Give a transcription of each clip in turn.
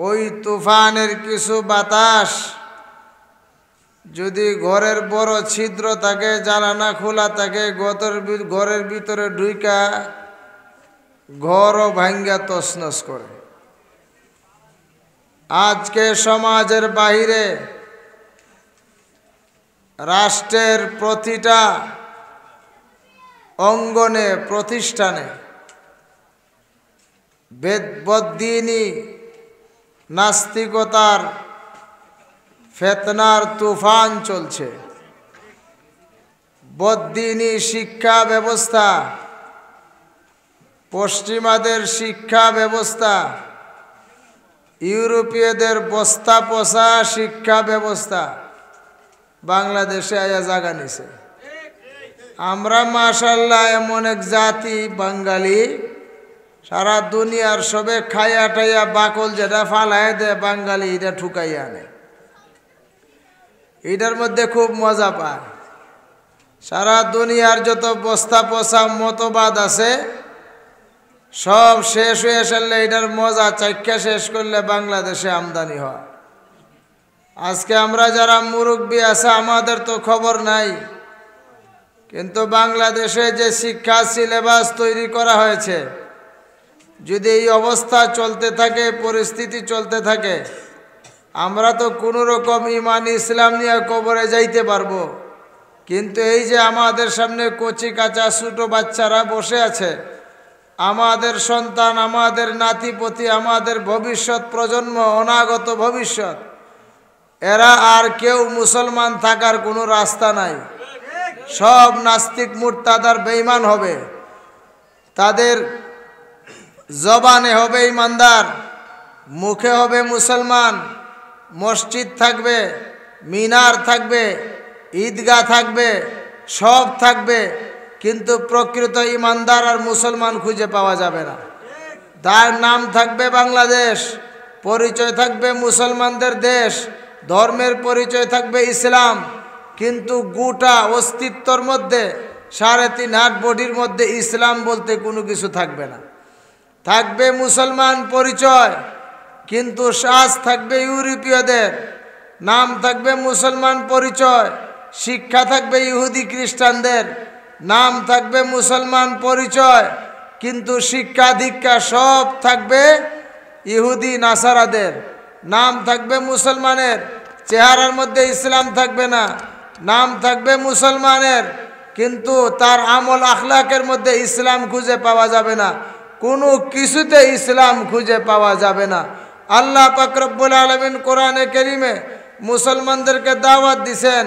ওই তুফানের কিছু বাতাস যদি ঘরের বড় ছিদ্র থাকে, জানালা খোলা থাকে, ঘরের ভিতরে ঢুইকা ঘরও ভাঙ্গা তছনছ করে। আজকে সমাজের বাহিরে রাষ্ট্রের প্রতিটা অঙ্গনে প্রতিষ্ঠানে বদ্দিনী নাস্তিকতার ফেতনার তুফান চলছে। বদ্দিনী শিক্ষা ব্যবস্থা, পশ্চিমাদের শিক্ষা ব্যবস্থা, ইউরোপীয়দের বস্তা পচা শিক্ষা ব্যবস্থা বাংলাদেশে আয়া জাগা নিছে। আমরা মাশাআল্লাহ এমন এক জাতি বাঙালি, সারা দুনিয়ার সবে খাইয়া টাইয়া বাকল যেটা ফালায় দেয় বাঙালি এটা ঠুকাইয়া আনে, এটার মধ্যে খুব মজা পায়। সারা দুনিয়ার যত বস্তা পচা মতবাদ আছে সব শেষ হয়ে সারলে এটার মজা চাক্ষা শেষ করলে বাংলাদেশে আমদানি হয়। আজকে আমরা যারা মুরব্বী আছে আমাদের তো খবর নাই, কিন্তু বাংলাদেশে যে শিক্ষা সিলেবাস তৈরি করা হয়েছে, যদি এই অবস্থা চলতে থাকে, পরিস্থিতি চলতে থাকে, আমরা তো কোনো রকম ইমান ইসলাম নিয়ে কবরে যাইতে পারবো। কিন্তু এই যে আমাদের সামনে কচি কাঁচা ছোটো বাচ্চারা বসে আছে, আমাদের সন্তান, আমাদের নাতিপতি, আমাদের ভবিষ্যৎ প্রজন্ম, অনাগত ভবিষ্যৎ, এরা আর কেউ মুসলমান থাকার কোনো রাস্তা নাই। সব নাস্তিক মুরতাদার বেঈমান হবে। তাদের জবানে হবে ইমানদার, মুখে হবে মুসলমান, মসজিদ থাকবে, মিনার থাকবে, ঈদগাহ থাকবে, সব থাকবে, কিন্তু প্রকৃত ইমানদার আর মুসলমান খুঁজে পাওয়া যাবে না। তার নাম থাকবে বাংলাদেশ, পরিচয় থাকবে মুসলমানদের দেশ, ধর্মের পরিচয় থাকবে ইসলাম, কিন্তু গোটা অস্তিত্বর মধ্যে 3.5 হাত বডির মধ্যে ইসলাম বলতে কোনো কিছু থাকবে না। থাকবে মুসলমান পরিচয়, কিন্তু শ্বাস থাকবে ইউরোপীয়দের, নাম থাকবে মুসলমান পরিচয়, শিক্ষা থাকবে ইহুদি খ্রিস্টানদের, নাম থাকবে মুসলমান পরিচয়, কিন্তু শিক্ষা দীক্ষা সব থাকবে ইহুদি নাসারাদের। নাম থাকবে মুসলমানের, চেহারার মধ্যে ইসলাম থাকবে না। নাম থাকবে মুসলমানের, কিন্তু তার আমল আখলাকের মধ্যে ইসলাম খুঁজে পাওয়া যাবে না, কোনো কিছুতে ইসলাম খুঁজে পাওয়া যাবে না। আল্লাহ পাক রব্বুল আলামিন কোরআনে কারীমে মুসলমানদেরকে দাওয়াত দিয়েছেন,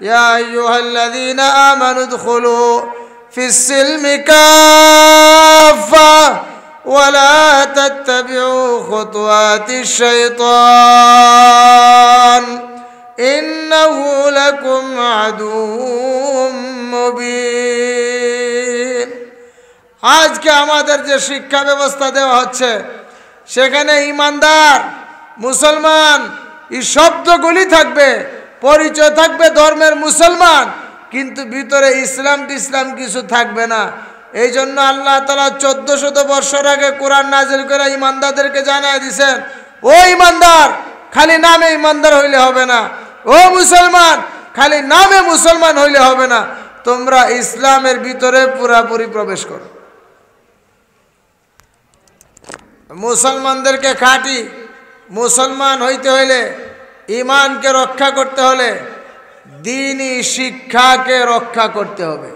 ইয়া আইয়ুহাল্লাযীনা আমানু উদখুলু ফিস-সিলমি কাফা ওয়া লা তাত্তাবিউ খুতুওয়াতিশ শাইতান ইন্নাহু লাকুম আদুউম মুবিন। আজকে আমাদের যে শিক্ষা ব্যবস্থা দেওয়া হচ্ছে, সেখানে ইমানদার মুসলমান এই শব্দগুলি থাকবে, পরিচয় থাকবে ধর্মের মুসলমান, কিন্তু ভিতরে ইসলাম কিছু থাকবে না। এই জন্য আল্লাহ তাআলা 1400 বছর আগে কোরআন নাজিল করে ইমানদারদেরকে জানায় দিয়েছেন, ও ইমানদার, খালি নামে ইমানদার হইলে হবে না, ও মুসলমান, খালি নামে মুসলমান হইলে হবে না, তোমরা ইসলামের ভিতরে পুরাপুরি প্রবেশ করো। মুসলমানদেরকে খাঁটি মুসলমান হইতে হইলে, ইমানকে রক্ষা করতে হলে দ্বীনি শিক্ষাকে রক্ষা করতে হবে।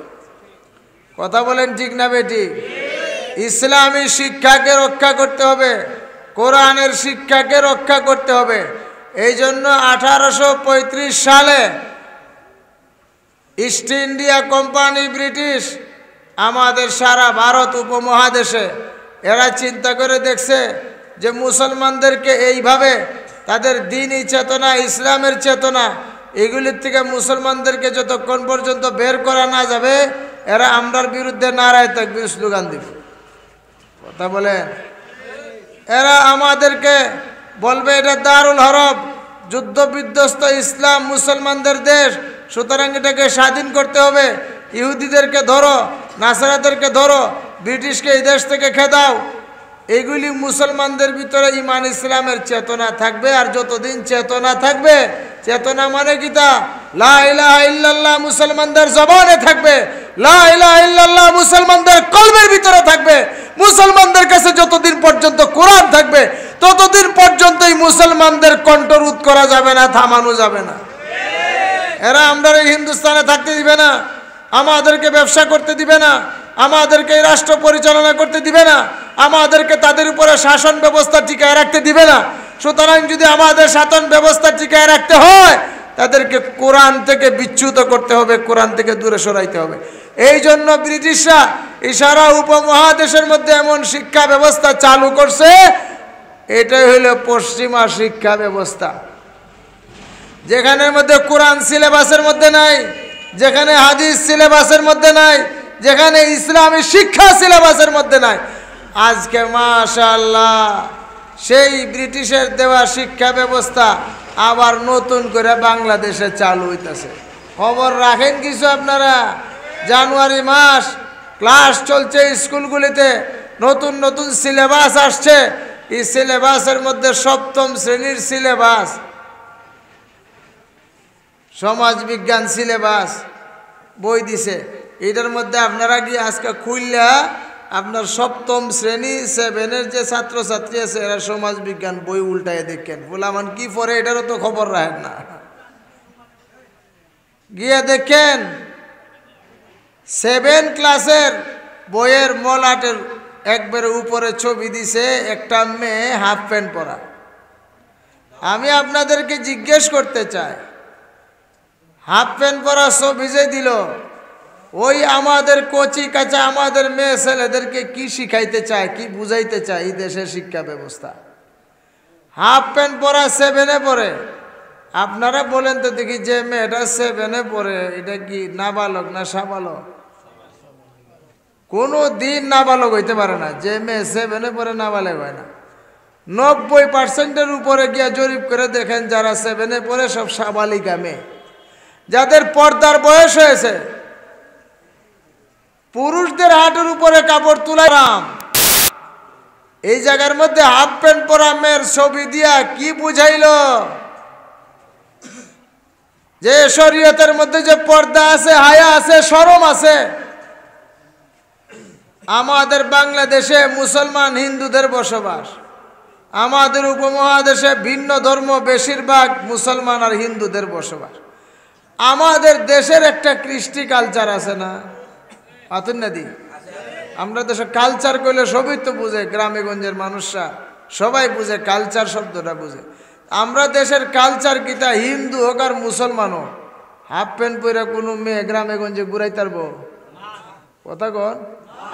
কথা বলেন ঠিক না বেটি? ইসলামী শিক্ষাকে রক্ষা করতে হবে, কোরআনের শিক্ষাকে রক্ষা করতে হবে। এই জন্য 1835 সালে ইস্ট ইন্ডিয়া কোম্পানি, ব্রিটিশ, আমাদের সারা ভারত উপমহাদেশে এরা চিন্তা করে দেখছে যে মুসলমানদেরকে এইভাবে তাদের দ্বীনি চেতনা, ইসলামের চেতনা, এগুলির থেকে মুসলমানদেরকে যতক্ষণ পর্যন্ত বের করা না যাবে, এরা আমরার বিরুদ্ধে নারায় তাকবীর স্লোগান দিবে। কথা বলে, এরা আমাদেরকে বলবে এটা দারুল হরব, যুদ্ধ বিধ্বস্ত ইসলাম মুসলমানদের দেশ, সুতরাং এটাকে স্বাধীন করতে হবে, ইহুদিদেরকে ধরো, নাসারাদেরকে ধরো, ব্রিটিশকে এই দেশ থেকে খেদাও। এইগুলি মুসলমানদের ভিতরে ঈমান ইসলামের চেতনা থাকবে। আর যতদিন চেতনা থাকবে, চেতনা মানে কি তা লা ইলাহা ইল্লাল্লাহ মুসলমানদের জবানে থাকবে, লা ইলাহা ইল্লাল্লাহ মুসলমানদের কলবের ভিতরে থাকবে, মুসলমানদের কাছে যতদিন পর্যন্ত কোরআন থাকবে ততদিন পর্যন্তই মুসলমানদের কণ্ঠরোধ করা যাবে না, থামানো যাবে না। এরা আমরা এই হিন্দুস্তানে থাকতে দিবে না, আমাদেরকে ব্যবসা করতে দিবে না, আমাদেরকে এই রাষ্ট্র পরিচালনা করতে দিবে না, আমাদেরকে তাদের উপরে শাসন ব্যবস্থা টিকায় রাখতে দিবে না। সুতরাং যদি আমাদের শাসন ব্যবস্থা টিকায় রাখতে হয় তাদেরকে কোরআন থেকে বিচ্যুত করতে হবে, কোরআন থেকে দূরে সরাইতে হবে। এই জন্য ব্রিটিশরা এই সারা উপমহাদেশের মধ্যে এমন শিক্ষা ব্যবস্থা চালু করছে, এটাই হলো পশ্চিমা শিক্ষা ব্যবস্থা, যেখানের মধ্যে কোরআন সিলেবাসের মধ্যে নাই, যেখানে হাদিস সিলেবাসের মধ্যে নাই, যেখানে ইসলামী শিক্ষা সিলেবাসের মধ্যে নাই। আজকে মাশাআল্লাহ সেই ব্রিটিশের দেওয়া শিক্ষা ব্যবস্থা আবার নতুন করে বাংলাদেশে চালু হইতেছে। খবর রাখেন কিছু আপনারা? জানুয়ারি মাস ক্লাস চলছে স্কুলগুলিতে, নতুন নতুন সিলেবাস আসছে। এই সিলেবাসের মধ্যে সপ্তম শ্রেণীর সিলেবাস, সমাজ বিজ্ঞান সিলেবাস বই দিছে। এটার মধ্যে আপনারা কি আজকে খুললা আপনার সপ্তম শ্রেণী 7-এর যে ছাত্রছাত্রী আছে এরা সমাজ বিজ্ঞান বই উল্টায় দেখেন, বলামান কি পড়ে এটারও তো খবর রাখেন না। গিয়ে দেখেন 7 ক্লাসের বইয়ের মলাটের একবারে উপরে ছবি দিছে একটা মেয়ে হাফ প্যান্ট পরা। আমি আপনাদেরকে জিজ্ঞেস করতে চাই, হাফ প্যান্ট পরা ছবি যে দিল, ওই আমাদের কচি কাঁচা আমাদের মেয়ে ছেলেদেরকে কি শিখাইতে চায়, কি বুঝাইতে চায় এই দেশের শিক্ষা ব্যবস্থা? হাফ প্যান্ট পরা 7-এ পড়ে। আপনারা বলেন তো দেখি, যে মেয়েটা 7-এ পড়ে এটা কি নাবালক না সাবালক? কোনো দিন নাবালক হইতে পারে না। যে মেয়ে 7-এ পড়ে নাবালক হয় না। 90%-এর উপরে গিয়া জরিপ করে দেখেন যারা 7-এ পড়ে সব সাবালিকা মেয়ে, যাদের পর্দার বয়স হয়েছে। পুরুষদের হাঁটুর উপরে কাপড় তুলাম, এই জায়গার মধ্যে হাফ প্যান্ট পরা মেয়ের ছবি দিয়া কি বুঝাইল? যে শরীয়তের মধ্যে যে পর্দা আছে, হায়া আছে, শরম আছে। আমাদের বাংলাদেশে মুসলমান হিন্দুদের বসবাস, আমাদের উপমহাদেশে ভিন্ন ধর্ম বেশিরভাগ মুসলমান আর হিন্দুদের বসবাস। আমাদের দেশের একটা কৃষ্টি কালচার আছে না আতুন্নাদি? আমরা দেশে কালচার করলে সবই তো বুঝে, গ্রামে গঞ্জের মানুষরা সবাই বুঝে, কালচার শব্দটা বুঝে। আমরা দেশের কালচার কিতা, হিন্দু হোক আর মুসলমান হোক, হাফ প্যান্ট পরে কোনো মেয়ে গ্রামে গঞ্জে ঘুরাই তারব? কথা কন।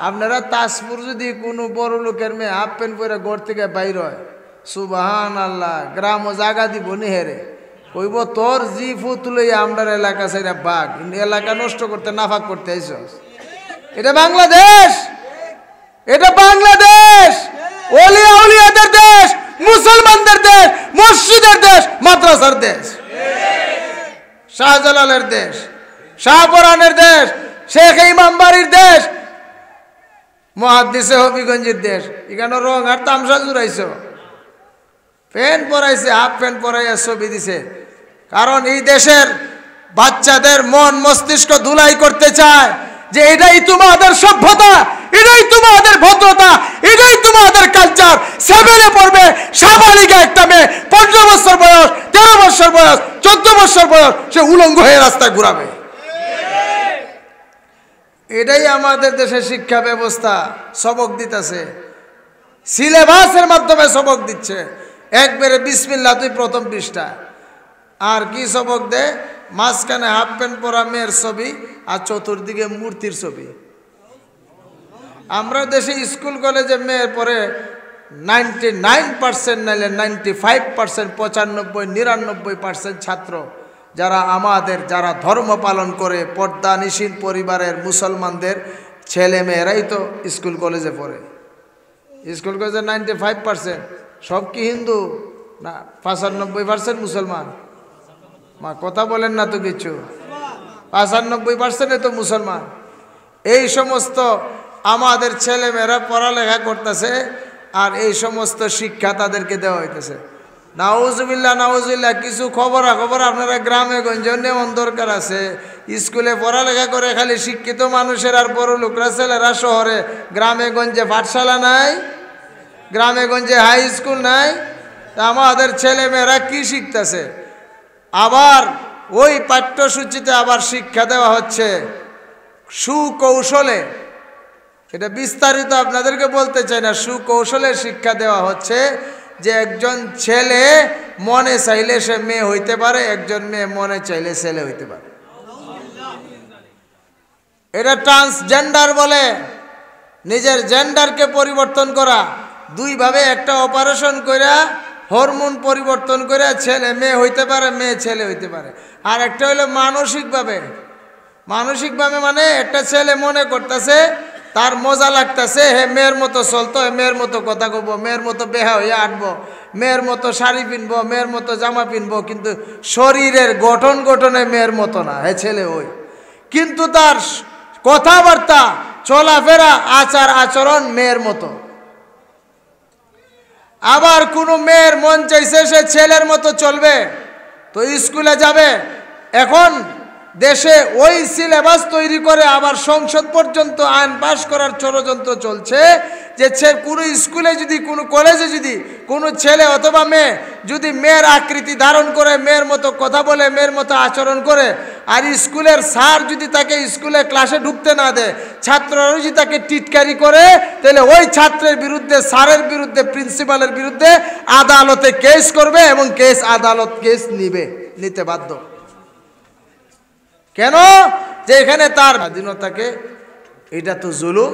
আপনারা তাজপুর যদি কোনো বড় লোকের মেয়ে হাফ প্যান্ট পরে ঘর থেকে বাইর হয়, সুবহান আল্লাহ, গ্রাম ও জাগা দিব নি হেরে, কইব তোর জি ফুতুলে আমরা এলাকা সেটা বাঘ, এলাকা নষ্ট করতে নাফাক করতে আইসস। এটা বাংলাদেশ, এটা বাংলাদেশ, ওলিয়া উলিয়াদের দেশ, মুসলমানদের দেশ, মসজিদের দেশ, মাদ্রাসার দেশ, শাহজালালের দেশ, শাহপরানের দেশ, শেখ ইমাম বাড়ির দেশ, মুহাদ্দিসে হবিগঞ্জের দেশ। এখানে রং আর তামসা জুড়াইছ, প্যান্ট পরাইছে, হাফ প্যান্ট পরাইয়া ছবি দিছে। কারণ এই দেশের বাচ্চাদের মন মস্তিষ্ক ধুলাই করতে চায় যে এটাই তোমাদের সভ্যতা, এটাই তোমাদের ভদ্রতা, এটাই তোমাদের কালচার। 7-এ পড়বে সাবালিকা একটা মেয়ে, 15 বছর বয়স, 13 বছর বয়স, 14 বছর বয়স, সে উলঙ্গ হয়ে রাস্তায় ঘুরাবে। এটাই আমাদের দেশের শিক্ষা ব্যবস্থা সবক দিতেছে, সিলেবাসের মাধ্যমে সবক দিচ্ছে। একবারে বিসমিল্লাহ তুই প্রথম পৃষ্ঠা। আর কি সবক দে? মাঝখানে হাফ প্যান্ট পরা মেয়ের ছবি আর চতুর্দিকে মূর্তির ছবি। আমরা দেশে স্কুল কলেজে মেয়ের পরে 99% নাইলে 95%, 95, 99% ছাত্র যারা আমাদের যারা ধর্ম পালন করে পর্দা নিশীন পরিবারের মুসলমানদের ছেলে মেয়েরাই তো স্কুল কলেজে পড়ে। স্কুল কলেজে 95% সব কি হিন্দু না 95% মুসলমান? মা কথা বলেন না তো কিছু, 95% তো মুসলমান। এই সমস্ত আমাদের ছেলেমেয়েরা পড়ালেখা করতেছে, আর এই সমস্ত শিক্ষা তাদেরকে দেওয়া হইতেছে। নাউজুবিল্লাহ নাউজুবিল্লাহ। কিছু খবর আপনারা গ্রামে গঞ্জে নেওয়ার দরকার আছে। স্কুলে পড়ালেখা করে খালি শিক্ষিত মানুষের আর বড় লোকরা ছেলেরা শহরে, গ্রামে গঞ্জে পাঠশালা নাই, গ্রামে গঞ্জে হাই স্কুল নাই। তা আমাদের ছেলে মেয়েরা কি শিখতেছে? আবার ওই পাঠ্যসূচিতে আবার শিক্ষা দেওয়া হচ্ছে সুকৌশলে। এটা বিস্তারিত আপনাদেরকে বলতে চাই না। সুকৌশলে শিক্ষা দেওয়া হচ্ছে যে একজন ছেলে মনে চাইলে সে মেয়ে হইতে পারে, একজন মেয়ে মনে চাইলে ছেলে হইতে পারে। এটা ট্রান্সজেন্ডার বলে, নিজের জেন্ডারকে পরিবর্তন করা। দুইভাবে একটা অপারেশন করে হরমোন পরিবর্তন করে ছেলে মেয়ে হইতে পারে, মেয়ে ছেলে হইতে পারে। আর একটা হলো মানসিকভাবে। মানসিকভাবে মানে একটা ছেলে মনে করতেছে, তার মজা লাগতেছে, হে মেয়ের মতো চলতো, মেয়ের মতো কথা কব, মেয়ের মতো বেহা হয়ে আঁটবো, মেয়ের মতো শাড়ি পিনবো, মেয়ের মতো জামা পিনবো, কিন্তু শরীরের গঠনে মেয়ের মতো না, হে ছেলে ওই। কিন্তু তার কথাবার্তা, চলাফেরা, আচার আচরণ মেয়ের মতো। আবার কোনো মেয়ের মন চাইছে সে ছেলের মতো চলবে, তো স্কুলে যাবে। এখন দেশে ওই সিলেবাস তৈরি করে আবার সংসদ পর্যন্ত আইন পাশ করার ষড়যন্ত্র চলছে যে কোনো স্কুলে যদি, কোনো কলেজে যদি কোনো ছেলে অথবা মেয়ে যদি মেয়ের আকৃতি ধারণ করে, মেয়ের মতো কথা বলে, মেয়ের মতো আচরণ করে, আর স্কুলের স্যার যদি তাকে স্কুলে ক্লাসে ঢুকতে না দেয়, ছাত্ররা যদি তাকে টিটকারি করে, তাহলে ওই ছাত্রের বিরুদ্ধে, স্যারের বিরুদ্ধে, প্রিন্সিপালের বিরুদ্ধে আদালতে কেস করবে এবং আদালত কেস নিতে বাধ্য। কেন? যে এখানে তার স্বাধীনতাকে, এটা তো জুলুম।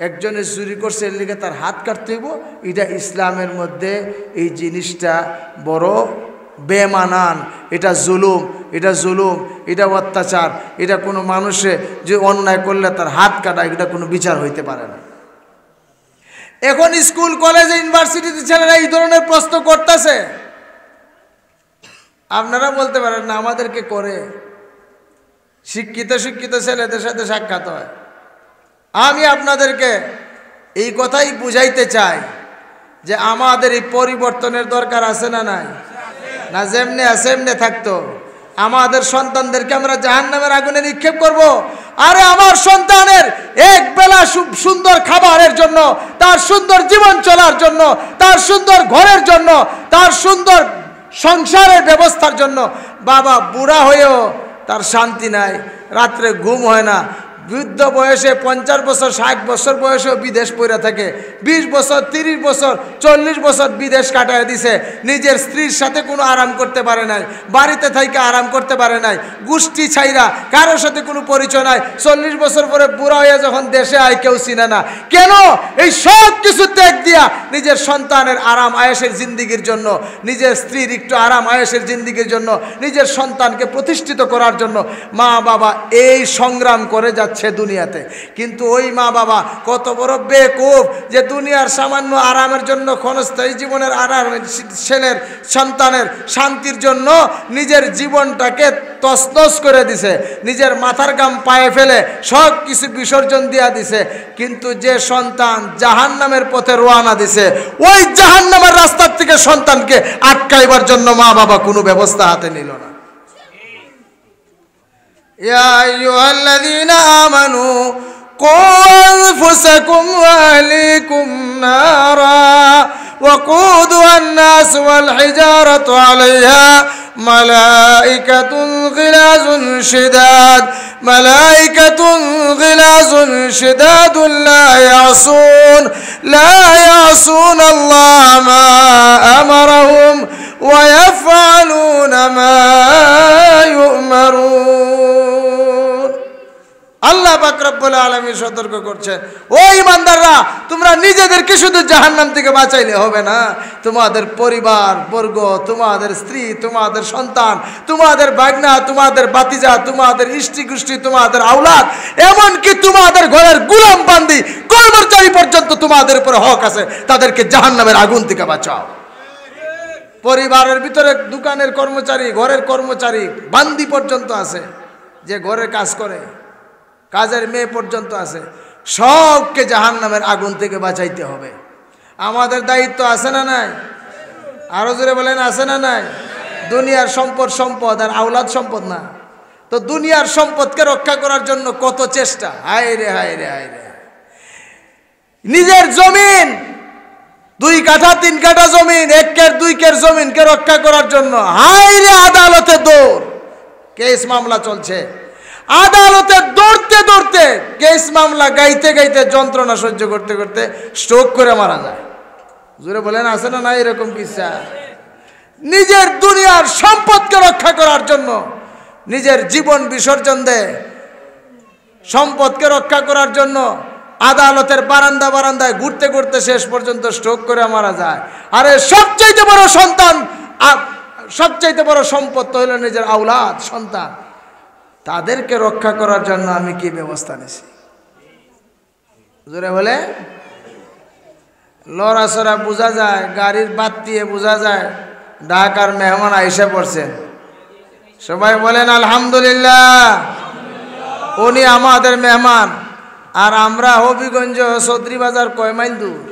একজনে চুরি করছে এর লিগে তার হাত কাটতে হইব, এটা ইসলামের মধ্যে এই জিনিসটা বড় বেমানান। এটা জুলুম, এটা অত্যাচার। এটা কোনো মানুষে যে অন্যায় করলে তার হাত কাটা, এটা কোনো বিচার হইতে পারে না। এখন স্কুল কলেজে ইউনিভার্সিটিতে ছেলেরা এই ধরনের প্রশ্ন করতেছে। আপনারা বলতে পারেন না আমাদেরকে করে, শিক্ষিত ছেলেদের সাথে সাক্ষাৎ হয়। আমি আপনাদেরকে এই কথাই বুঝাইতে চাই যে আমাদের এই পরিবর্তনের দরকার আছে না নাই? না যেমনে আছে এমনে থাকতো? আমাদের সন্তানদেরকে আমরা জাহান্নামের আগুনে নিক্ষেপ করব? আরে আমার সন্তানের এক বেলা সুন্দর খাবারের জন্য, তার সুন্দর জীবন চলার জন্য, তার সুন্দর ঘরের জন্য, তার সুন্দর সংসারের ব্যবস্থার জন্য বাবা বুড়া হয়েও তার শান্তি নাই, রাত্রে ঘুম হয় না, বৃদ্ধ বয়সে 50 বছর 60 বছর বয়সেও বিদেশ পড়ে থাকে, 20 বছর 30 বছর 40 বছর বিদেশ কাটায় দিছে, নিজের স্ত্রীর সাথে কোনো আরাম করতে পারে নাই, বাড়িতে থেকে আরাম করতে পারে নাই, গোষ্ঠী ছাইরা কারোর সাথে কোনো পরিচয় নাই। 40 বছর পরে বুড়া হয়ে যখন দেশে আয় কেউ চিনে না। কেন? এই সব কিছু ত্যাগ দিয়া নিজের সন্তানের আরাম আয়েশের জিন্দিগির জন্য, নিজের স্ত্রীর একটু আরাম আয়েশের জিন্দিগির জন্য, নিজের সন্তানকে প্রতিষ্ঠিত করার জন্য মা বাবা এই সংগ্রাম করে যাচ্ছে দুনিয়াতে। কিন্তু ওই মা বাবা কত বড় বেকুফ যে দুনিয়ার সামান্য আরামের জন্য, ক্ষণস্থায়ী জীবনের আরাম, ছেলের সন্তানের শান্তির জন্য নিজের জীবনটাকে তছনছ করে দিছে, নিজের মাথার গাম পায়ে ফেলে সব কিছু বিসর্জন দিয়া দিছে। কিন্তু যে সন্তান জাহান্নামের পথে রওনা দিছে, ওই জাহান্নামের রাস্তার থেকে সন্তানকে আটকাইবার জন্য মা বাবা কোনো ব্যবস্থা হাতে নিল না। ইয়া আইয়ুহাল্লাযীনা আমানু কু আনফুসাকুম ওয়া আহলিকুম নারা ওয়াকুদুহা আন-নাস ওয়াল হিজারাতু আলাইহা মালাইকাতুন গিলাযুন শিদাদুন লা ইয়াসুন আল্লাহ মা আমারাহুম ওয়া ইয়াফআলুনা মা ইউমারুন। আল্লাহ পাক রব্বুল আলামিন সতর্ক করছেন, ও ইমানদাররা, তোমরা নিজেদেরকে শুধু জাহান্নাম থেকে বাঁচাইলে হবে না, তোমাদের পরিবার বর্গ, তোমাদের স্ত্রী, তোমাদের সন্তান, তোমাদের ভাগনা, তোমাদের ভাতিজা, তোমাদের ইষ্টি গোষ্ঠী, তোমাদের আওলাদ, এমনকি তোমাদের ঘরের গোলাম বান্দি, কর্মচারী পর্যন্ত তোমাদের উপর হক আছে, তাদেরকে জাহান্নামের আগুন থেকে বাঁচাও। পরিবারের ভিতরে দোকানের কর্মচারী, ঘরের কর্মচারী, বান্দি পর্যন্ত আছে, যে ঘরের কাজ করে, কাজের মেয়ে পর্যন্ত আছে, সবকে জাহান্নামের আগুন থেকে বাঁচাইতে হবে। আমাদের দায়িত্ব আছে না নাই? আরো জোরে বলেন, আছে না নাই? দুনিয়ার সম্পদ সম্পদ, আর আওলাদ সম্পদ না। তো দুনিয়ার সম্পদকে রক্ষা করার জন্য কত চেষ্টা, হায় রে হায় রে হায় রে। নিজের জমিন 2 কাঠা 3 কাঠা জমিন, 1 কের 2 কের জমিনকে রক্ষা করার জন্য হায় রে আদালতে দৌড়, কেস মামলা চলছে। আদালতে দৌড়তে দৌড়তে কেস মামলা গাইতে গাইতে যন্ত্রণা সহ্য করতে করতে স্ট্রোক করে মারা যায়। জোরে বলেন, আছে না নাই এরকম কিসা? নিজের দুনিয়ার সম্পদকে রক্ষা করার জন্য নিজের জীবন বিসর্জন দেয়, সম্পদকে রক্ষা করার জন্য আদালতের বারান্দা বারান্দায় ঘুরতে ঘুরতে শেষ পর্যন্ত স্ট্রোক করে মারা যায়। আরে সবচাইতে বড় সন্তান, সবচাইতে বড় সম্পদ তো হলো নিজের আওলাদ, সন্তান। তাদেরকে রক্ষা করার জন্য আমি কি ব্যবস্থা নিছি? জোরে বলে, লড়াচড়া বোঝা যায়, গাড়ির বাদ দিয়ে বোঝা যায় ঢাকার মেহমান আইসা পড়ছেন। সবাই বলেন আলহামদুলিল্লাহ, উনি আমাদের মেহমান। আর আমরা হবিগঞ্জ চৌধুরী বাজার কয় মাইল দূর।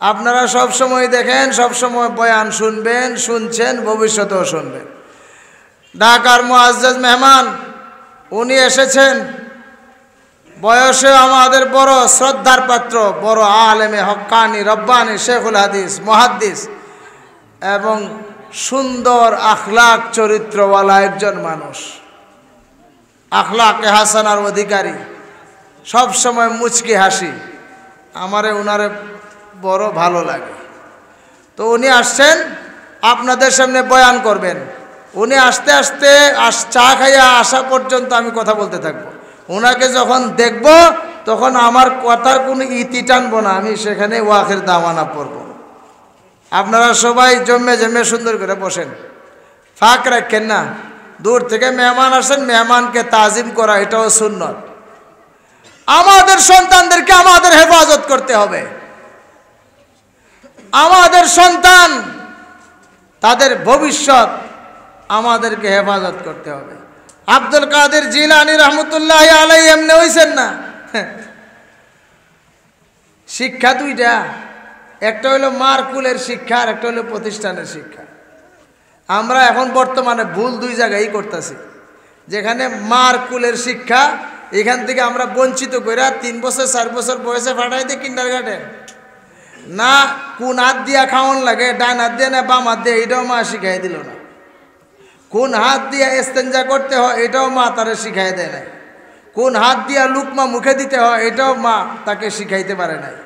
আপনারা সব সময় দেখেন, সব সময় বয়ান শুনবেন, শুনছেন, ভবিষ্যতেও শুনবেন। ঢাকার মুআজ্জাজ মেহমান উনি এসেছেন, বয়সে আমাদের বড় শ্রদ্ধার পাত্র, বড় আলেমে হক্কানি রব্বানি শেখুল হাদিস মুহাদ্দিস এবং সুন্দর আখলাক চরিত্রওয়ালা একজন মানুষ, আখলাকে হাসানার অধিকারী, সব সময় মুচকি হাসি। আমারে উনারে বড় ভালো লাগে। তো উনি আসছেন আপনাদের সামনে বয়ান করবেন। উনি আস্তে আস্তে চা খাইয়া আসা পর্যন্ত আমি কথা বলতে থাকবো। ওনাকে যখন দেখব তখন আমার কথার কোনো ইতি টানবো না, আমি সেখানে ওয়াকের দামানা পড়ব। আপনারা সবাই জমে জমে সুন্দর করে বসেন, ফাঁক রাখেন না। দূর থেকে মেহমান আসেন, মেহমানকে তাজিম করা এটাও সুন্নত। আমাদের সন্তানদেরকে আমাদের হেফাজত করতে হবে। আমাদের সন্তান, তাদের ভবিষ্যৎ আমাদেরকে হেফাজত করতে হবে। আব্দুল কাদের জিলানী রহমতুল্লাহ আলাইহি এমনি হইছেন না। শিক্ষা দুইটা, একটা হলো মার কুলের শিক্ষা আর একটা হলো প্রতিষ্ঠানের শিক্ষা। আমরা এখন বর্তমানে ভুল 2 জায়গায় করতেছি। যেখানে মার কুলের শিক্ষা, এখান থেকে আমরা বঞ্চিত করে 3 বছর 4 বছর বয়সে পাঠাই দিই কিন্ডারগার্টেন। না কোন হাত দিয়া খাওয়ান লাগে, ডান হাত দিয়ে না বাম হাত দিয়ে, এটাও মা শিখাই দিল না। কোন হাত দিয়া ইস্তেঞ্জা করতে হয় এটাও মা তারে শিখাই দেয় নাই। কোন হাত দিয়া লুকমা মুখে দিতে হয় এটাও মা তাকে শিখাইতে পারে নাই।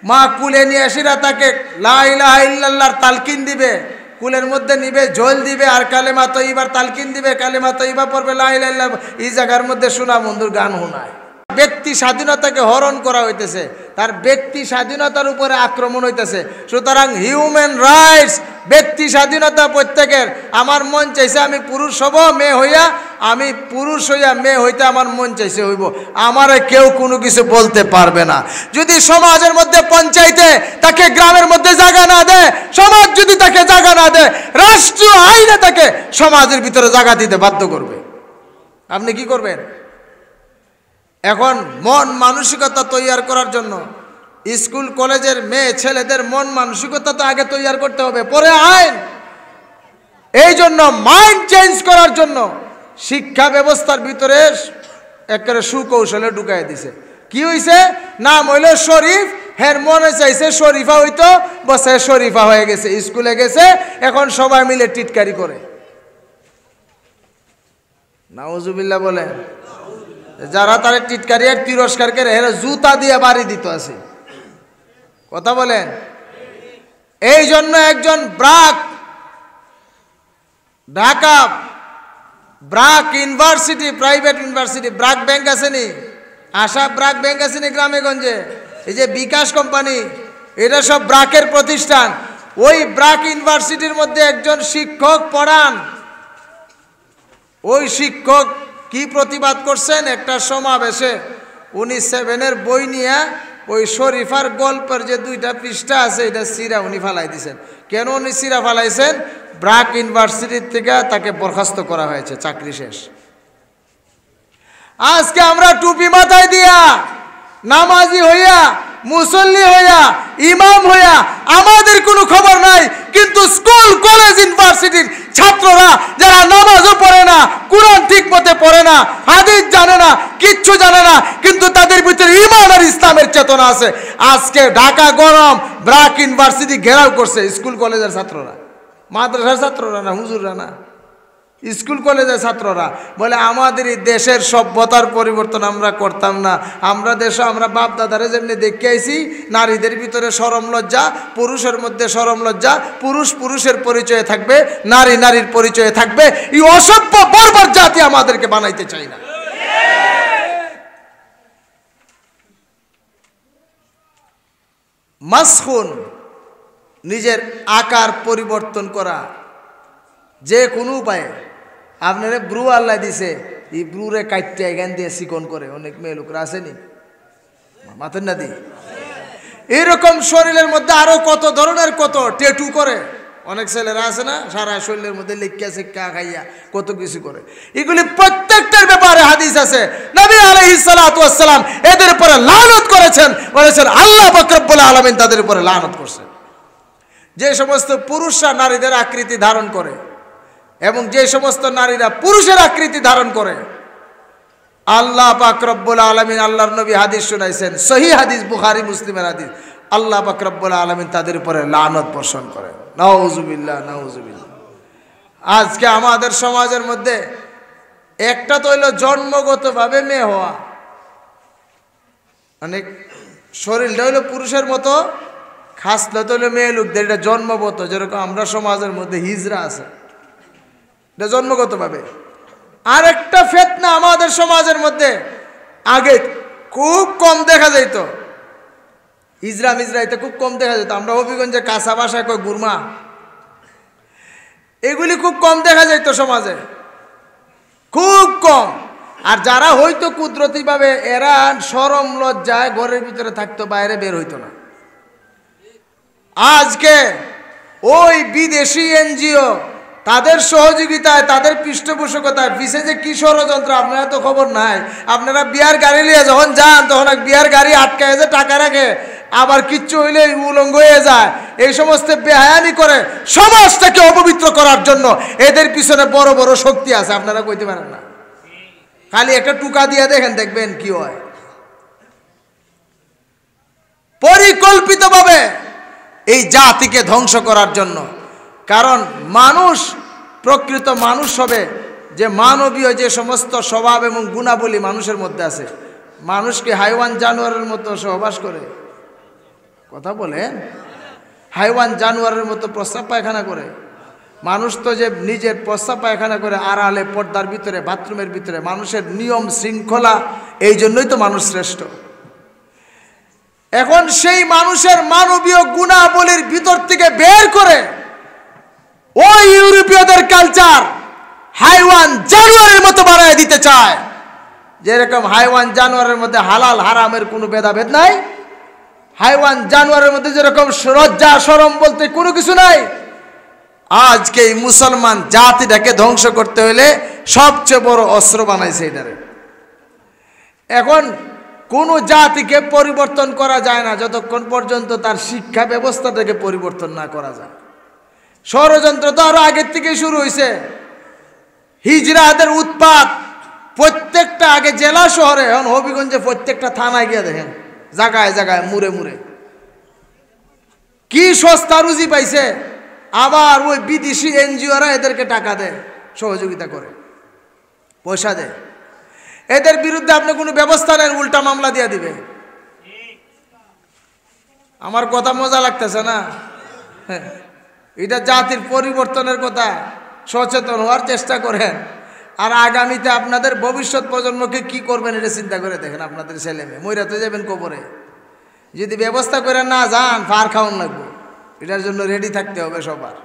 মা কুলে নিয়ে আসিরা তাকে লা ইলাহা ইল্লাল্লাহর তালকিন দিবে, কুলের মধ্যে নিবে, ঝোল দিবে আর কালেমা তয়্যিবার তালকিন দিবে, কালেমা তয়্যিবা পড়বে, লা ইলাহা ইল্লাল্লাহ। এই জায়গার মধ্যে শোনা বন্ধুর গান শোনায়। ব্যক্তি স্বাধীনতাকে হরণ করা হইতেছে, তার ব্যক্তি স্বাধীনতার উপরে আক্রমণ হইতেছে। সুতরাং হিউম্যান রাইটস, ব্যক্তি স্বাধীনতা প্রত্যেকের। আমার মন চাইছে আমি পুরুষ হব, মেয়ে হইয়া, আমি পুরুষ হইয়া মেয়ে হইতে আমার মন চাইছে হইব, আমারে কেউ কোনো কিছু বলতে পারবে না। যদি সমাজের মধ্যে পঞ্চায়েতে তাকে গ্রামের মধ্যে জায়গা না দেয়, সমাজ যদি তাকে জায়গা না দেয়, রাষ্ট্রীয় আইনে তাকে সমাজের ভিতরে জায়গা দিতে বাধ্য করবে। আপনি কি করবেন? এখন মন মানসিকতা তৈয়ার করার জন্য স্কুল কলেজের মেয়ে ছেলেদের মন মানসিকতা তো আগে তৈয়ার করতে হবে, পরে আইন। এই জন্য মাইন্ড চেঞ্জ করার জন্য শিক্ষা ব্যবস্থার ভিতরে একেবারে সুকৌশলে ঢুকাই দিছে। কি হইছে? নাম হইল শরীফ, হের মনে চাইছে শরীফা হইতো, বসে শরীফা হয়ে গেছে, স্কুলে গেছে, এখন সবাই মিলে টিটকারি করে। নাউজুবিল্লাহ বলেন। যারা তারা টিটকারি আর তিরস্কার করে এরা জুতা দিয়ে বাড়ি দিত আছে। কথা বলেন। এই জন্য একজন Dhaka BRAC university, private university, BRAC bank আসেনি, আশা ব্রাক ব্যাংক আসেনি গ্রামে গঞ্জে, এই যে বিকাশ কোম্পানি, এটা সব ব্রাকের প্রতিষ্ঠান। ওই ব্রাক ইউনিভার্সিটির মধ্যে একজন শিক্ষক পড়ান। ওই শিক্ষক কি প্রতিবাদ করছেন? একটা সমাবেশে উনি 7-এর বই নিয়ে ওই শরীফার গল্পের যে 2টা পৃষ্ঠা আছে এটা সিরা উনি ফালাই দিয়েছেন। কেন উনি সিরা ফালাইছেন? ব্রাক ইউনিভার্সিটির থেকে তাকে বরখাস্ত করা হয়েছে, চাকরি শেষ। আজকে আমরা টুপি মাথায় দিয়া নামাজি হইয়া মুসল্লি হইয়া ইমাম হইয়া আমাদের কোনো খবর নাই, কিন্তু স্কুল কলেজ ইউনিভার্সিটির ছাত্ররা যারা নামাজও পড়ে না, কোরআন ঠিক মতে পড়ে না, হাদিস জানে না, কিচ্ছু জানে না, কিন্তু তাদের ভিতরে ঈমান আর ইসলামের চেতনা আছে। আজকে ঢাকা গরম, ব্র্যাক ইউনিভার্সিটি ঘেরাও করছে স্কুল কলেজের ছাত্ররা, মাদ্রাসার ছাত্ররা না, হুজুররা না, স্কুল কলেজের ছাত্ররা বলে আমাদের এই দেশের সভ্যতার পরিবর্তন আমরা করতাম না। আমরা দেশে আমরা বাপ দাদারে যেমনি দেখে আইছি, নারীদের ভিতরে শরম লজ্জা, পুরুষের মধ্যে শরম লজ্জা, পুরুষ পুরুষের পরিচয়ে থাকবে, নারী নারীর পরিচয়ে থাকবে। এই অসভ্য বর্বর জাতি আমাদেরকে বানাইতে চাই না। মাসখুন, নিজের আকার পরিবর্তন করা যে কোনো উপায়ে। আপনারা ব্রু আল্লাহ দিছে, এই ব্রুরে কাটতে এখান দিয়ে চিকন করে, অনেক মেয়ে লোকরা আসেনি মাথের না দি, এরকম শরীরের মধ্যে আরো কত ধরনের কত টেটু করে অনেক ছেলেরা আছে না, সারা শরীরের মধ্যে লিখা শিক্ষা খাইয়া কত কিছু করে। এগুলি প্রত্যেকটার ব্যাপারে হাদিস আছে। নবী আলাইহিস সালাতু ওয়াস সালাম এদের উপরে লানত করেছেন, বলেছেন আল্লাহ পাক রব্বুল আলামিন তাদের উপরে লানত করছেন। যে সমস্ত পুরুষরা নারীদের আকৃতি ধারণ করে এবং যে সমস্ত নারীরা পুরুষের আকৃতি ধারণ করে, আল্লাহ পাক রব্বুল আলামিন, আল্লাহর নবী হাদিস শুনাইছেন, সহিহ হাদিস, বুখারী মুসলিমের হাদিস, আল্লাহ পাক রব্বুল আলামিন তাদের উপরে লানত বর্ষণ করেন। নাউজুবিল্লাহ, নাউজুবিল্লাহ। আজকে আমাদের সমাজের মধ্যে একটা তো হইল জন্মগতভাবে মেয়ে হওয়া, মানে শরীরটা হইলো পুরুষের মতো, খাসলা তো হইলো মেয়ে লোকদের, এটা জন্মগত। যেরকম আমরা সমাজের মধ্যে হিজড়া আছে, এটা জন্মগতভাবে। আর একটা ফিতনা আমাদের সমাজের মধ্যে আগে খুব কম দেখা যাইত, হিজড়া মিজরাইতে খুব কম দেখা যেত। আমরা হবিগঞ্জে কাঁচা ভাষায় কই গুরমা, এগুলি খুব কম দেখা যাইত সমাজে, খুব কম। আর যারা হইতো কুদরতিভাবে, এরা শরম লজ্জায় ঘরের ভিতরে থাকতো, বাইরে বের হইতো না। আজকে ওই বিদেশি এনজিও তাদের সহযোগিতায়, তাদের পৃষ্ঠপোষকতায় পিছে যে কি ষড়যন্ত্র আপনারা তো খবর নাই। আপনারা বিয়ার গাড়ি নিয়ে যখন যান, তখন বিয়ার গাড়ি আটকায় যে টাকা রাখে, আবার কিচ্ছু হইলে উলঙ্গ হয়ে যায়, এই সমস্ত বেহায়ানি করে সমাজটাকে অপবিত্র করার জন্য এদের পিছনে বড় বড় শক্তি আছে, আপনারা কইতে পারেন না। খালি একটা টুকা দিয়ে দেখেন, দেখবেন কি হয়। পরিকল্পিতভাবে এই জাতিকে ধ্বংস করার জন্য। কারণ মানুষ প্রকৃত মানুষ হবে যে মানবীয় যে সমস্ত স্বভাব এবং গুণাবলী মানুষের মধ্যে আছে। মানুষকে হাইওয়ান জানোয়ারের মতো সহবাস করে, কথা বলেন, হাইওয়ান জানোয়ারের মতো প্রস্রাব পায়খানা করে। মানুষ তো যে নিজের প্রস্রাব পায়খানা করে আড়ালে, পর্দার ভিতরে, বাথরুমের ভিতরে, মানুষের নিয়ম শৃঙ্খলা, এই জন্যই তো মানুষ শ্রেষ্ঠ। এখন সেই মানুষের মানবীয় গুণাবলীর ভিতর থেকে বের করে ওই ইউরোপীয়দের কালচার হাইওয়ান জানোয়ারের মতো বানায় দিতে চায়। যেরকম হাইওয়ান জানোয়ারের মধ্যে হালাল হারামের কোনো ভেদাভেদ নাই, হাইওয়ান জানোয়ারের মধ্যে যেরকম লজ্জা শরম বলতে কোনো কিছু নাই। আজকে এই মুসলমান জাতিটাকে ধ্বংস করতে হলে সবচেয়ে বড় অস্ত্র বানাইছে এটারে। এখন কোনো জাতিকে পরিবর্তন করা যায় না যতক্ষণ পর্যন্ত তার শিক্ষা ব্যবস্থাটাকে পরিবর্তন না করা যায়। ষড়যন্ত্র তো আরো আগের থেকেই শুরু হয়েছে। হিজড়াদের উৎপাত প্রত্যেকটা, আগে জেলা শহরে, এখন হবিগঞ্জে প্রত্যেকটা থানায় গিয়ে দেখেন, জায়গায় জায়গায় মুড়ে মুড়ে কি সস্তা রুজি পাইছে। আবার ওই বিদেশি এনজিওরা এদেরকে টাকা দেয়, সহযোগিতা করে, পয়সা দেয়। এদের বিরুদ্ধে আপনি কোনো ব্যবস্থা নেন, উল্টা মামলা দিয়ে দিবে। আমার কথা মজা লাগতেছে না? হ্যাঁ, এটা জাতির পরিবর্তনের কথা। সচেতন হওয়ার চেষ্টা করেন, আর আগামীতে আপনাদের ভবিষ্যৎ প্রজন্মকে কি করবেন এটা চিন্তা করে দেখেন। আপনাদের ছেলে মেয়ে মইরা তো যাবেন কবরে, যদি ব্যবস্থা করে না যান ফার খাওয়ান লাগবে। এটার জন্য রেডি থাকতে হবে সবার।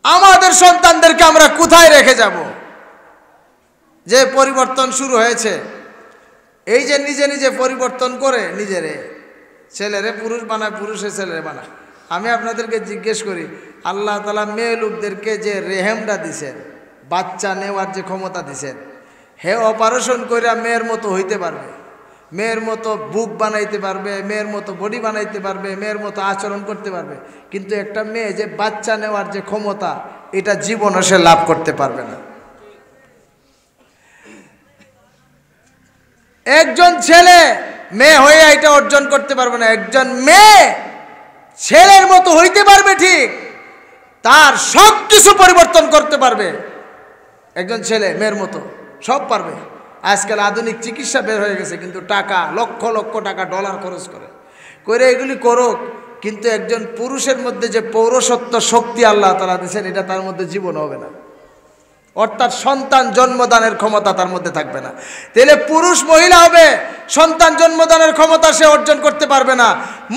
আমাদের সন্তানদেরকে আমরা কোথায় রেখে যাব? যে পরিবর্তন শুরু হয়েছে, এই যে নিজে নিজে পরিবর্তন করে নিজেরে, ছেলেরে পুরুষ বানায়, পুরুষের ছেলেরে বানায়। আমি আপনাদেরকে জিজ্ঞেস করি, আল্লাহ তাআলা মেয়ে লোকদেরকে যে রেহেমটা দিছেন, বাচ্চা নেওয়ার যে ক্ষমতা দিছেন, হে অপারেশন কইরা মেয়ের মতো হইতে পারবে? মেয়ের মতো বুক বানাইতে পারবে, মেয়ের মতো বডি বানাইতে পারবে, মেয়ের মতো আচরণ করতে পারবে, কিন্তু একটা মেয়ে যে বাচ্চা নেওয়ার যে ক্ষমতা, এটা জীবনে সে লাভ করতে পারবে না। একজন ছেলে মেয়ে হয়ে এটা অর্জন করতে পারবে না। একজন মেয়ে ছেলের মতো হইতে পারবে ঠিক, তার সব কিছু পরিবর্তন করতে পারবে। একজন ছেলে মেয়ের মতো সব পারবে। আজকাল আধুনিক চিকিৎসা বের হয়ে গেছে, কিন্তু টাকা লক্ষ লক্ষ টাকা ডলার খরচ করে এগুলি করুক, কিন্তু একজন পুরুষের মধ্যে যে পৌরসত্ব শক্তি আল্লাহ তাআলা দিয়েছেন, এটা তার মধ্যে জীবন হবে না। অর্থাৎ সন্তান জন্মদানের ক্ষমতা তার মধ্যে থাকবে না। তাহলে পুরুষ মহিলা হবে, সন্তান জন্মদানের ক্ষমতা সে অর্জন করতে পারবে না।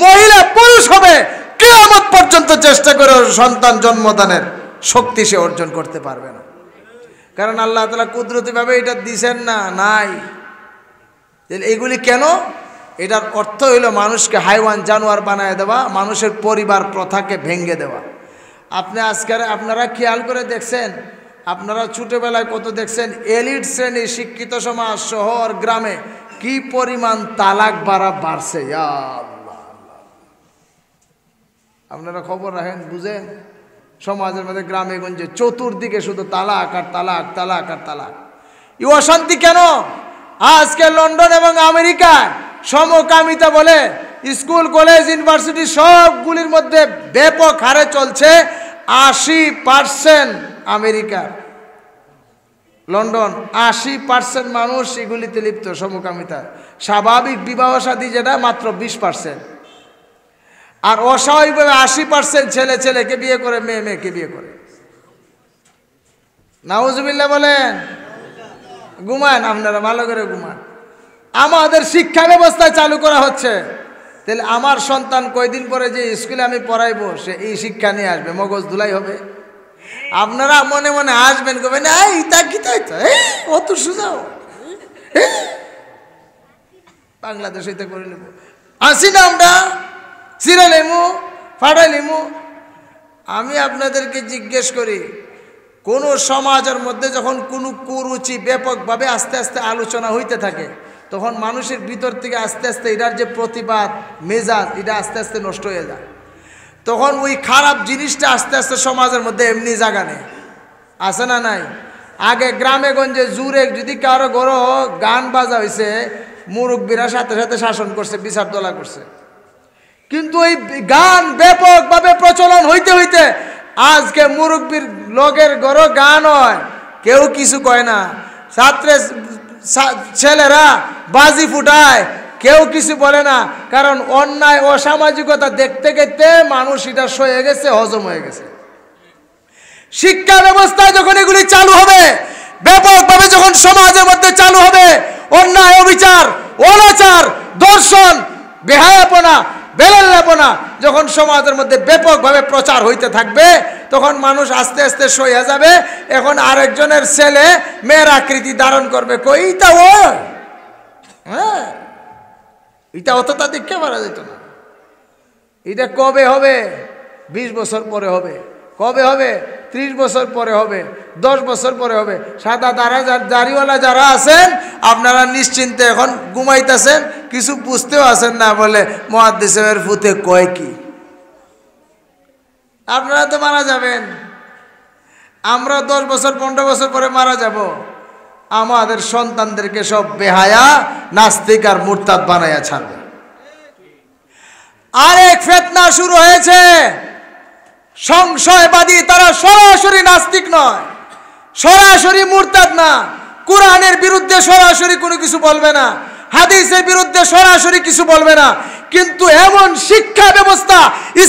মহিলা পুরুষ হবে, কিয়ামত পর্যন্ত চেষ্টা করে সন্তান জন্মদানের শক্তি সে অর্জন করতে পারবে না। কারণ আল্লাহ তাআলা কুদরতিভাবে এটা দিছেন না, নাই। এগুলি কেন? এটার অর্থ হইল মানুষকে হাইওয়ান জানোয়ার বানায় দেওয়া, মানুষের পরিবার প্রথাকে ভেঙে দেওয়া। আপনারা খেয়াল করে দেখছেন, আপনারা ছোটবেলায় কত দেখছেন, এলিট শ্রেণী শিক্ষিত সমাজ শহর গ্রামে কি পরিমাণ তালাক বাড়ছে। ইয়া আল্লাহ, আপনারা খবর রাখেন, বুঝেন, সমাজের মধ্যে গ্রামে গঞ্জে চতুর্দিকে শুধু তালাক আর তালাক, তালাক আর তালাক। এই অশান্তি কেন? আজকে লন্ডন এবং আমেরিকায় সমকামিতা বলে স্কুল কলেজ ইউনিভার্সিটি সবগুলির মধ্যে ব্যাপক হারে চলছে। 80% আমেরিকার লন্ডন 80% মানুষ এগুলিতে লিপ্ত, সমকামিতা। স্বাভাবিক বিবাহ শাদী যেটা মাত্র 20%, আর অস্বাভাবিকভাবে 80% ছেলে ছেলেকে বিয়ে করে, মেয়ে মেয়েকে বিয়ে করে। নাউজুবিল্লাহ বলেন। ঘুমান, আপনারা ভালো করে ঘুমান। আমাদের শিক্ষা ব্যবস্থায় চালু করা হচ্ছে, তাহলে আমার সন্তান কয়দিন পরে যে স্কুলে আমি পড়াইবো, সে এই শিক্ষা নিয়ে আসবে, মগজ ধুলাই হবে। আপনারা মনে মনে আসবেন, কবেন এই তা কি তাই তো অত সুজাও বাংলাদেশ হইতে করে নেব, আসি না আমরা সিরালেমু ফাটাইলিমু। আমি আপনাদেরকে জিজ্ঞেস করি, কোন সমাজের মধ্যে যখন কোনো কুরুচি ব্যাপকভাবে আস্তে আস্তে আলোচনা হইতে থাকে, তখন মানুষের ভিতর থেকে আস্তে আস্তে এটার যে প্রতিবাদ মেজাজ, এটা আস্তে আস্তে নষ্ট হয়ে যায়। তখন ওই খারাপ জিনিসটা আস্তে আস্তে সমাজের মধ্যে এমনি জায়গা নেই, আছে না নাই? আগে গ্রামে গঞ্জে জুড়ে যদি কারো গরো গান বাজা হয়েছে, মুরব্বীরা সাথে সাথে শাসন করছে, বিচার দলা করছে। কিন্তু ওই গান ব্যাপকভাবে প্রচলন হইতে হইতে আজকে মুরব্বীর লোকের গরো গান হয়, কেউ কিছু কয় না। ছেলেরা বাজি ফুটায়, কেউ কিছু বলে না, কারণ অন্যায় অসামাজিকতা দেখতে দেখতে মানুষ এটা সয়ে গেছে, হজম হয়ে গেছে। শিক্ষা ব্যবস্থায় যখন এগুলি চালু হবে, ব্যাপকভাবে যখন সমাজের মধ্যে চালু হবে, অন্যায় অবিচার অনাচার দর্শন বেহায়াপনা বেলাল্লাপনা যখন সমাজের মধ্যে ব্যাপকভাবে প্রচার হইতে থাকবে, তখন মানুষ আস্তে আস্তে সইয়া যাবে। এখন আরেকজনের ছেলে মেয়ের আকৃতি ধারণ করবে, কইটা ও হ্যাঁ এটা অতটা দেখতে পারা যেত না। এটা কবে হবে? 20 বছর পরে হবে। কবে হবে? 30 বছর পরে হবে, 10 বছর পরে হবে। সাদা দাড়িওয়ালা যারা আছেন, আপনারা নিশ্চিন্তে এখন ঘুমাইতেছেন, কিছু বুঝতেও আছেন না, বলে মুহাদ্দিস সাহেবের ফুতে কয় কি। আপনারা তো মারা যাবেন, আমরা 10 বছর 15 বছর পরে মারা যাব। আমাদের সন্তানদেরকে সব বেহায়া নাস্তিক আর মুরতাদ বানাইয়া ছাড়বে। আরেক ফিতনা শুরু হয়েছে, সংশয়বাদী। তারা সরাসরি নাস্তিক নয়, সরাসরি মুরতাদ না, কোরআনের বিরুদ্ধে সরাসরি কোনো কিছু বলবে না, হাদিসের বিরুদ্ধে সরাসরি কিছু বলবে না, কিন্তু এমন শিক্ষা ব্যবস্থা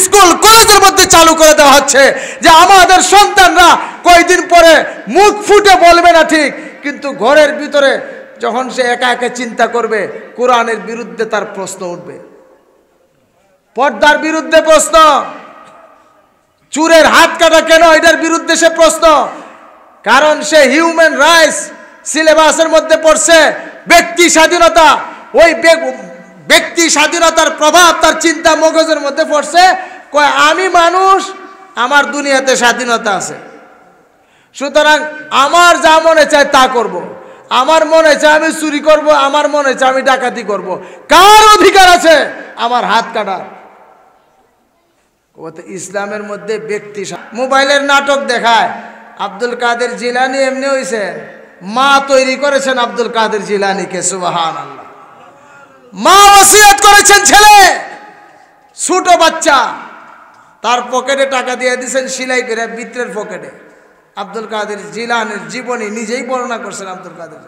স্কুল কলেজের মধ্যে চালু করে দেওয়া হচ্ছে যে আমাদের সন্তানরা কয়েকদিন পরে মুখ ফুটে বলবে না ঠিক, কিন্তু ঘরের ভিতরে যখন সে একা একা চিন্তা করবে, কোরআনের বিরুদ্ধে তার প্রশ্ন উঠবে, পর্দার বিরুদ্ধে প্রশ্ন, চুরের হাত কাটা কেন এটার বিরুদ্ধে সে প্রশ্ন। কারণ সে হিউম্যান রাইটস সিলেবাসের মধ্যে পড়ছে, ব্যক্তি স্বাধীনতা, ওই ব্যক্তি স্বাধীনতার প্রভাব তার চিন্তা মগজের মধ্যে পড়ছে। কয় আমি মানুষ, আমার দুনিয়াতে স্বাধীনতা আছে, সুতরাং আমার যা মনে চায় তা করব, আমার মনে হচ্ছে আমি চুরি করব, আমার মনে হচ্ছে আমি ডাকাতি করব, কার অধিকার আছে আমার হাত কাটার? ও তো ইসলামের মধ্যে ব্যক্তি। মোবাইলের নাটক দেখায় আব্দুল কাদের জিলানী এমনি হইছে, মা তৈরি করেছেন আব্দুল কাদের জিলানীকে, সুবহানাল্লাহ। মা ওসিয়ত করেছেন ছেলে, ছোট বাচ্চা, তার পকেটে টাকা দিয়ে দিয়েছেন সেলাই করে ভিতরের পকেটে। আব্দুল কাদের জিলানীর জীবনী নিজেই বর্ণনা করছেন আব্দুল কাদের।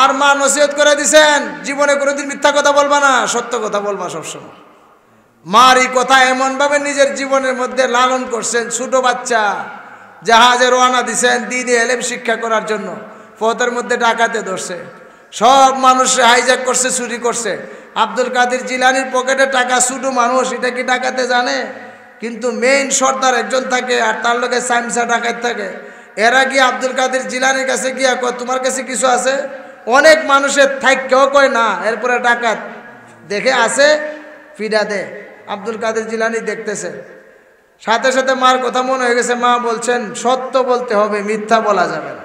আর মা নসিহত করে দিয়েছেন জীবনে কোনোদিন মিথ্যা কথা বলবা না, সত্য কথা বলবা সবসময়। মার এই কথা এমনভাবে নিজের জীবনের মধ্যে লালন করছেন। ছোট বাচ্চা জাহাজে রওনা দিছেন দিনে এলেম শিক্ষা করার জন্য, পথের মধ্যে ডাকাতে ধরছে, সব মানুষ হাইজ্যাক করছে, চুরি করছে। আব্দুল কাদের জিলানীর পকেটে টাকা, ছোট মানুষ, এটা কি ডাকাতে জানে? কিন্তু মেইন সর্দার একজন থাকে আর তার লোকে সাইমসা ডাকাত থাকে। এরা গিয়ে আব্দুল কাদের জিলানীর কাছে গিয়া কয় তোমার কাছে কিছু আছে? অনেক মানুষের থাকেও কয় না, এরপরে ডাকাত দেখে আছে ফিডা দে। আব্দুল কাদের জিলানী দেখতেছে, সাথে সাথে মার কথা মনে হয়ে গেছে। মা বলছেন সত্য বলতে হবে, মিথ্যা বলা যাবে না।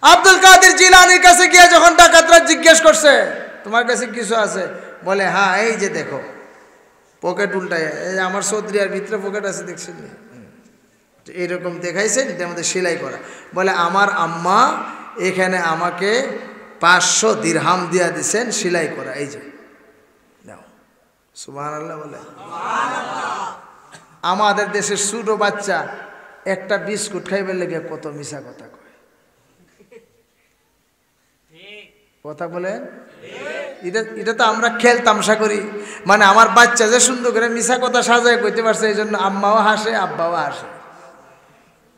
আব্দুল কাদের জিলানীর কাছে গিয়ে যখন ডাকাতরা জিজ্ঞেস করছে তোমার কাছে কিছু আছে, বলে হ্যাঁ এই যে দেখো পকেট উল্টায়, এই আমার চৌধুরীর ভিতরে পকেট আছে দেখছেন, এইরকম দেখাইছেন, এটার মধ্যে সেলাই করা। বলে আমার আম্মা এখানে আমাকে 500 দিরহাম দিয়া দিছেন সেলাই করা, এই যে নাও। সুবহানাল্লাহ বলে। আমাদের দেশের ছোট বাচ্চা একটা বিস্কুট খাইবার লেগে কত মিছা কথা কয়, কথা বলেন। এটা তো আমরা খেল তামসা করি, মানে আমার বাচ্চা যে সুন্দর করে মিছা কথা সাজায় কইতে পারছে, এই জন্য আম্মাও হাসে আব্বাও হাসে।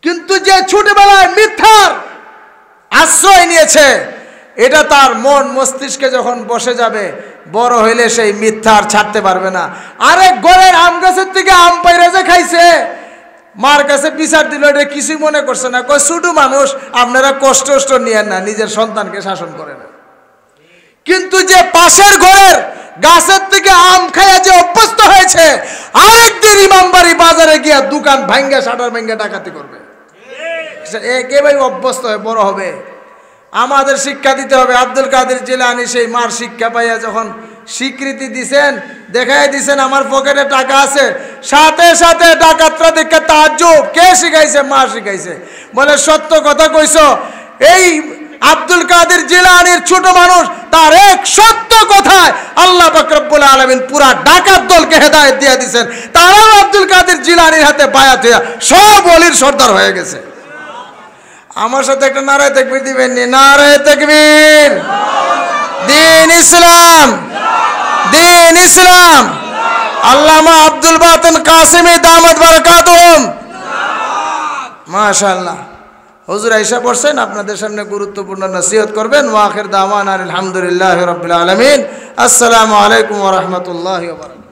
কিন্তু যে ছোটবেলায় মিথ্যার আশ্রয় নিয়েছে, এটা তার মন মস্তিষ্কে যখন বসে যাবে, বড় হইলে সেই মিথ্যা আর ছাড়তে পারবে না। আরে ঘরের আম গাছের থেকে আম পাইরা যে খাইছে, মার কাছে বিচার দিল, এটা কিছুই মনে করছে না। কই ছোট মানুষ, আপনারা কষ্ট নিয়েন না, নিজের সন্তানকে শাসন করে না। কিন্তু যে পাশের ঘরের গাছের থেকে আম খাইয়া যে অভ্যস্ত হয়েছে, আরেকদিন ইমামবাড়ি বাজারে গিয়া দোকান ভাঙ্গা শাটার ভাঙ্গা ডাকাতি করবে, একেবারে অভ্যস্ত হয়ে বড় হবে। আমাদের শিক্ষা দিতে হবে। আব্দুল কাদের জিলানী সেই মার শিক্ষা পাইয়া যখন স্বীকৃতি দিছেন, দেখাই দিছেন আমার পকেটে টাকা আছে, সাথে সাথে ডাকাতরা দেখে তাজ্জুব, কে শিখাইছে? মা শিখাইছে। বলে সত্য কথা কইছো। এই আব্দুল কাদের জিলানীর ছোট মানুষ, তার এক সত্য কথায় আল্লাহ পাক রব্বুল আলামিন পুরা ডাকাত দলকে হেদায়েত দিয়ে দিয়েছেন। তারাও আব্দুল কাদের জিলানীর হাতে বায়াত হয়ে সব ওলির সর্দার হয়ে গেছে। আমার সাথে একটা নারায়ে তাকবীর দিবেন নি? নারায়ে তাকবীর। দ্বীন ইসলাম, দ্বীন ইসলাম। আল্লামা আব্দুল বাতিন কাসেমী দামাত বারাকাতুহুম। মাশাআল্লাহ। হুজুর আয়েশা পড়ছেন, আপনাদের সামনে গুরুত্বপূর্ণ নসিহত করবেন। ওয়া আখির দাওয়ানা আলহামদুলিল্লাহি রাব্বিল আলামিন। আসসালামু আলাইকুম ওয়া রাহমাতুল্লাহি ওয়া বারাকাতুহু।